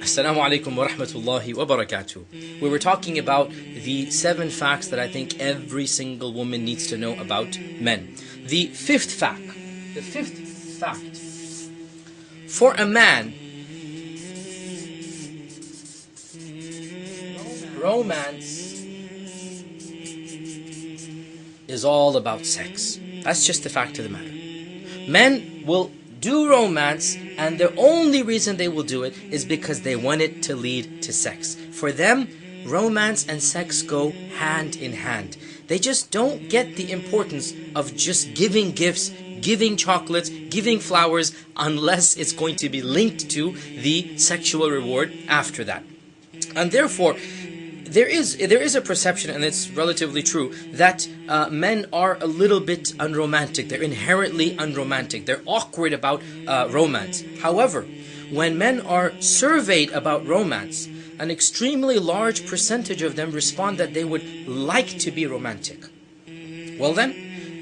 Assalamu alaikum wa rahmatullahi wa barakatuh. We were talking about the 7 facts that I think every single woman needs to know about men. The fifth fact, for a man, romance is all about sex. That's just the fact of the matter. Men will do romance, and the only reason they will do it is because they want it to lead to sex. For them, romance and sex go hand in hand. They just don't get the importance of just giving gifts, giving chocolates, giving flowers, unless it's going to be linked to the sexual reward after that. And therefore, there is a perception, and it's relatively true, that men are a little bit unromantic. They're inherently unromantic. They're awkward about romance. However, when men are surveyed about romance, an extremely large percentage of them respond that they would like to be romantic. Well then,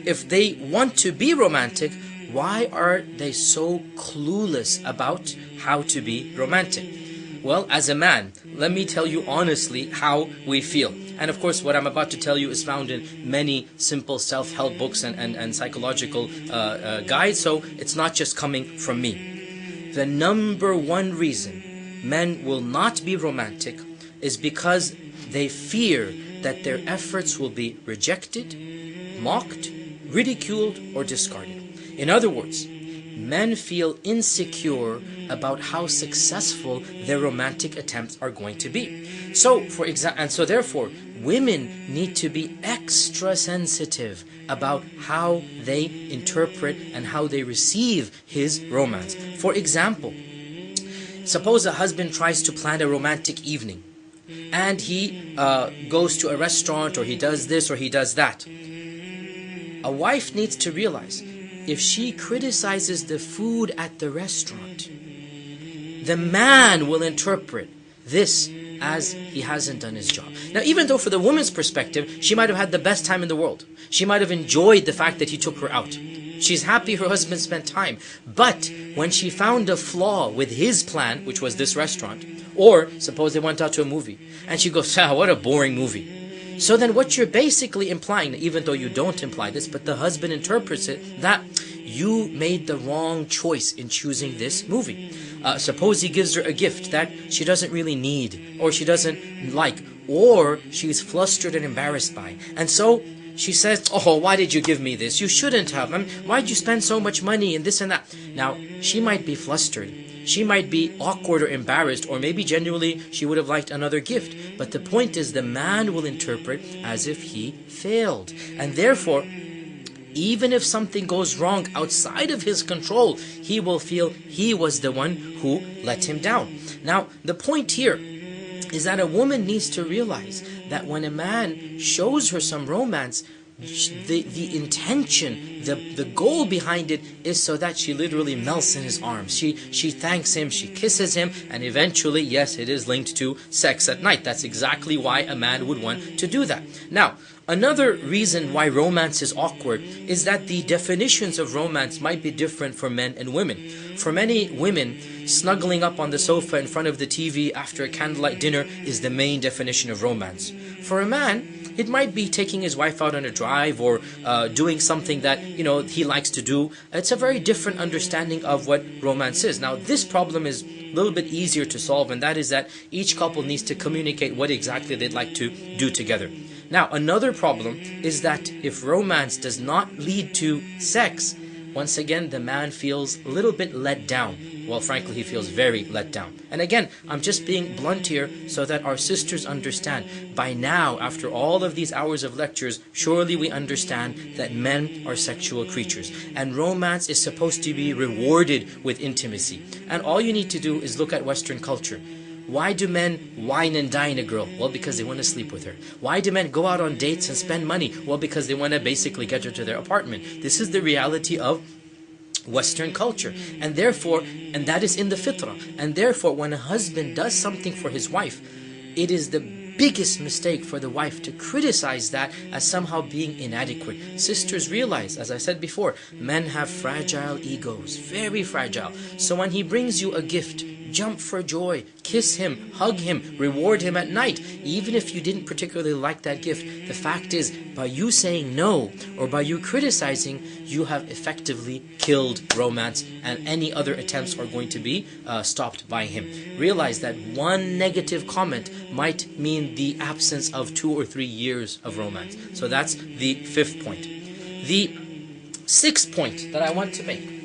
if they want to be romantic, why are they so clueless about how to be romantic? Well, as a man, let me tell you honestly how we feel. And of course, what I'm about to tell you is found in many simple self-help books and psychological guides, so it's not just coming from me. The number one reason men will not be romantic is because they fear that their efforts will be rejected, mocked, ridiculed, or discarded. In other words, men feel insecure about how successful their romantic attempts are going to be. So, therefore, women need to be extra sensitive about how they interpret and how they receive his romance. For example, suppose a husband tries to plan a romantic evening, and he goes to a restaurant, or he does this, or he does that. A wife needs to realize, if she criticizes the food at the restaurant, the man will interpret this as he hasn't done his job. Now, even though for the woman's perspective, she might have had the best time in the world. She might have enjoyed the fact that he took her out. She's happy her husband spent time. But when she found a flaw with his plan, which was this restaurant, or suppose they went out to a movie, and she goes, what a boring movie. So then what you're basically implying, even though you don't imply this, but the husband interprets it, that you made the wrong choice in choosing this movie. Suppose he gives her a gift that she doesn't really need, or she doesn't like, or she's flustered and embarrassed by. And so she says, oh, why did you give me this? You shouldn't have. Why'd you spend so much money and this and that? Now, she might be flustered. She might be awkward or embarrassed, or maybe genuinely she would have liked another gift. But the point is, the man will interpret as if he failed. And therefore, even if something goes wrong outside of his control, he will feel he was the one who let him down. Now, the point here is that a woman needs to realize that when a man shows her some romance, the intention, the goal behind it is so that she literally melts in his arms. She thanks him, she kisses him, and eventually, yes, it is linked to sex at night. That's exactly why a man would want to do that. Now, another reason why romance is awkward is that the definitions of romance might be different for men and women. For many women, snuggling up on the sofa in front of the TV after a candlelight dinner is the main definition of romance. For a man, it might be taking his wife out on a drive, or doing something that he likes to do. It's a very different understanding of what romance is. Now, this problem is a little bit easier to solve, and that is that each couple needs to communicate what exactly they'd like to do together. Now, another problem is that if romance does not lead to sex, once again, the man feels a little bit let down. Well, frankly, he feels very let down. And again, I'm just being blunt here so that our sisters understand. By now, after all of these hours of lectures, surely we understand that men are sexual creatures. And romance is supposed to be rewarded with intimacy. And all you need to do is look at Western culture. Why do men wine and dine a girl? Well, because they want to sleep with her. Why do men go out on dates and spend money? Well, because they want to basically get her to their apartment. This is the reality of Western culture. And therefore, and that is in the fitrah. And therefore, when a husband does something for his wife, it is the biggest mistake for the wife to criticize that as somehow being inadequate. Sisters, realize, as I said before, men have fragile egos, very fragile. So when he brings you a gift, jump for joy, kiss him, hug him, reward him at night. Even if you didn't particularly like that gift, the fact is, by you saying no or by you criticizing, you have effectively killed romance, and any other attempts are going to be stopped by him. Realize that one negative comment might mean the absence of 2 or 3 years of romance. So that's the 5th point. The 6th point that I want to make.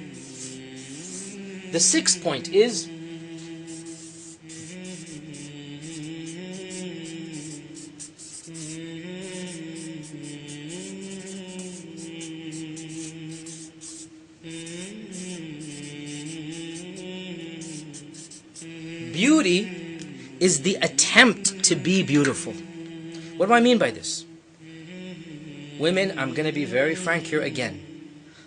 The 6th point is beauty is the attempt to be beautiful. What do I mean by this? Women, I'm going to be very frank here again.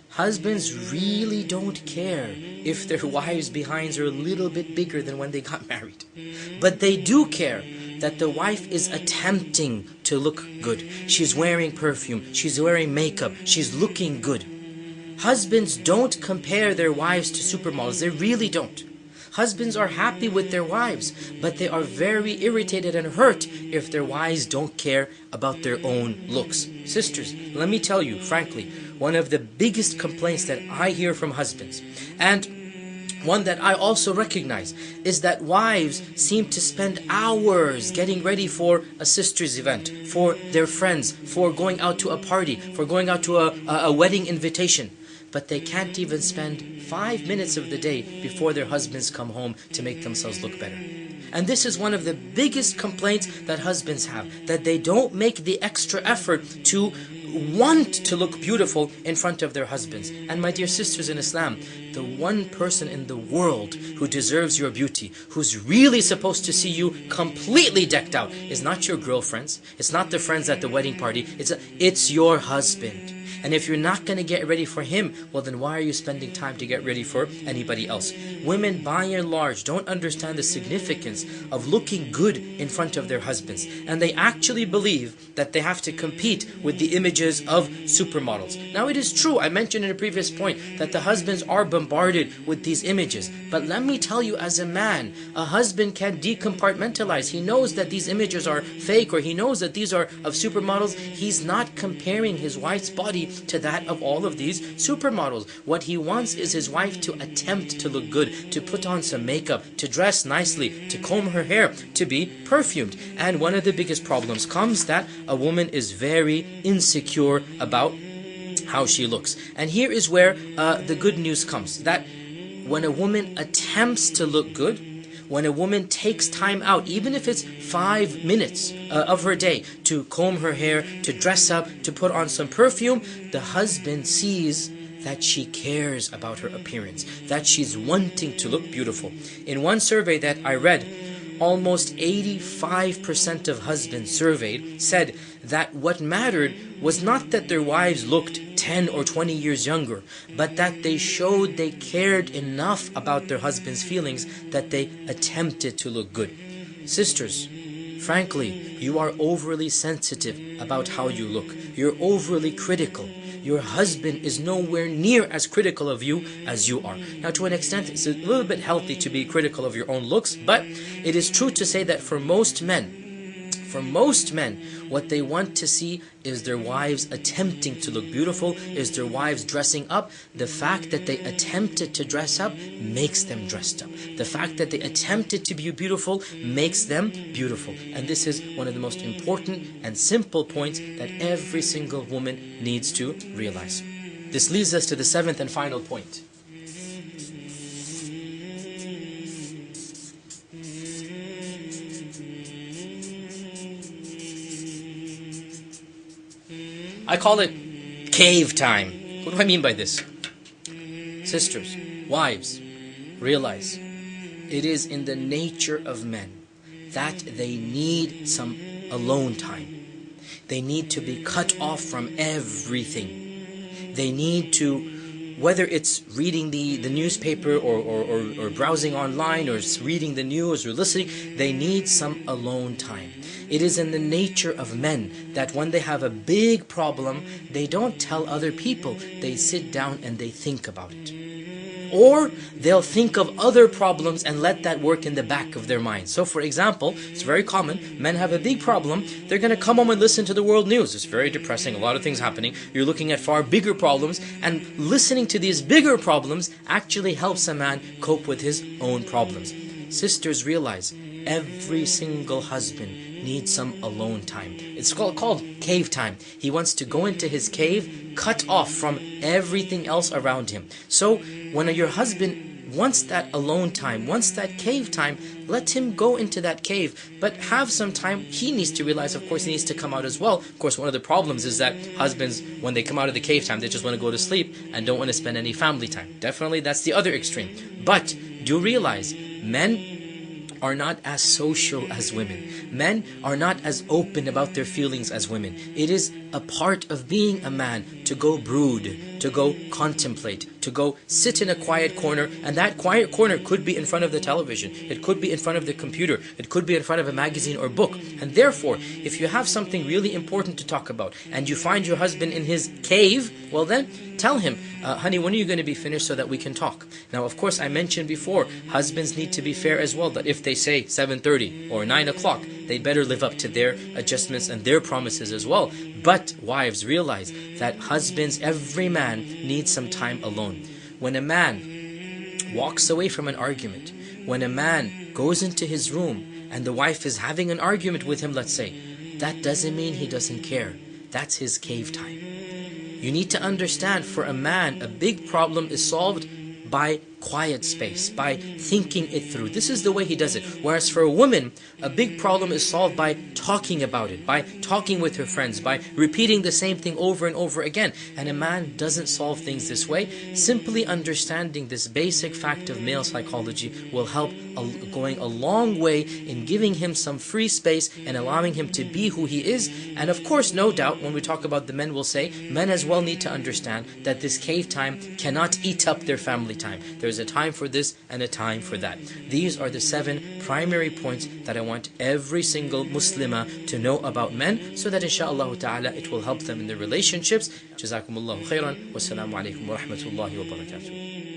Husbands really don't care if their wives' behinds are a little bit bigger than when they got married. But they do care that the wife is attempting to look good. She's wearing perfume, she's wearing makeup, she's looking good. Husbands don't compare their wives to supermodels. They really don't. Husbands are happy with their wives, but they are very irritated and hurt if their wives don't care about their own looks. Sisters, let me tell you, frankly, one of the biggest complaints that I hear from husbands, and one that I also recognize, is that wives seem to spend hours getting ready for a sister's event, for their friends, for going out to a party, for going out to a wedding invitation. But they can't even spend 5 minutes of the day before their husbands come home to make themselves look better. And this is one of the biggest complaints that husbands have, that they don't make the extra effort to want to look beautiful in front of their husbands. And my dear sisters in Islam, the one person in the world who deserves your beauty, who's really supposed to see you completely decked out, is not your girlfriends, it's not the friends at the wedding party, it's your husband. And if you're not going to get ready for him, well then why are you spending time to get ready for anybody else? Women, by and large, don't understand the significance of looking good in front of their husbands. And they actually believe that they have to compete with the images of supermodels. Now it is true, I mentioned in a previous point, that the husbands are bombarded with these images. But let me tell you, as a man, a husband can decompartmentalize. He knows that these images are fake, or he knows that these are of supermodels. He's not comparing his wife's body to that of all of these supermodels. What he wants is his wife to attempt to look good, to put on some makeup, to dress nicely, to comb her hair, to be perfumed. And one of the biggest problems comes that a woman is very insecure about how she looks. And here is where the good news comes, that when a woman attempts to look good, when a woman takes time out, even if it's 5 minutes of her day, to comb her hair, to dress up, to put on some perfume, the husband sees that she cares about her appearance, that she's wanting to look beautiful. In one survey that I read, almost 85% of husbands surveyed said that what mattered was not that their wives looked 10 or 20 years younger, but that they showed they cared enough about their husband's feelings that they attempted to look good. Sisters, frankly, you are overly sensitive about how you look. You're overly critical. Your husband is nowhere near as critical of you as you are. Now, to an extent, it's a little bit healthy to be critical of your own looks, but it is true to say that for most men, what they want to see is their wives attempting to look beautiful, is their wives dressing up. The fact that they attempted to dress up makes them dressed up. The fact that they attempted to be beautiful makes them beautiful. And this is one of the most important and simple points that every single woman needs to realize. This leads us to the 7th and final point. I call it cave time. What do I mean by this? Sisters, wives, realize it is in the nature of men that they need some alone time. They need to be cut off from everything. They need to, whether it's reading the newspaper or browsing online or reading the news or listening, they need some alone time. It is in the nature of men that when they have a big problem, they don't tell other people. They sit down and they think about it. or they'll think of other problems and let that work in the back of their mind. So for example, it's very common, men have a big problem, they're going to come home and listen to the world news. It's very depressing, a lot of things happening. You're looking at far bigger problems, and listening to these bigger problems actually helps a man cope with his own problems. Sisters, realize every single husband needs some alone time. It's called cave time. He wants to go into his cave, cut off from everything else around him. So when your husband wants that alone time, wants that cave time, let him go into that cave, but have some time. He needs to realize, of course, he needs to come out as well. Of course, one of the problems is that husbands, when they come out of the cave time, they just want to go to sleep and don't want to spend any family time. Definitely, that's the other extreme. But do realize, men are not as social as women. Men are not as open about their feelings as women. It is a part of being a man to go brood, to go contemplate, to go sit in a quiet corner, and that quiet corner could be in front of the television, it could be in front of the computer, it could be in front of a magazine or book. And therefore, if you have something really important to talk about and you find your husband in his cave, well then, tell him, honey, when are you going to be finished so that we can talk? Now, of course, I mentioned before, husbands need to be fair as well, that if they say 7:30 or 9 o'clock, they better live up to their adjustments and their promises as well. But wives, realize that husbands, every man needs some time alone. When a man walks away from an argument, when a man goes into his room and the wife is having an argument with him, let's say, that doesn't mean he doesn't care. That's his cave time. You need to understand, for a man, a big problem is solved by quiet space, by thinking it through. This is the way he does it. Whereas for a woman, a big problem is solved by talking about it, by talking with her friends, by repeating the same thing over and over again. And a man doesn't solve things this way. Simply understanding this basic fact of male psychology will help going a long way in giving him some free space and allowing him to be who he is. And of course, no doubt, when we talk about the men, we'll say, men as well need to understand that this cave time cannot eat up their family time. There's a time for this and a time for that. These are the 7 primary points that I want every single Muslimah to know about men, so that inshaAllah ta'ala it will help them in their relationships. Jazakumullahu khairan. Wassalamu alaikum wa rahmatullahi wa barakatuh.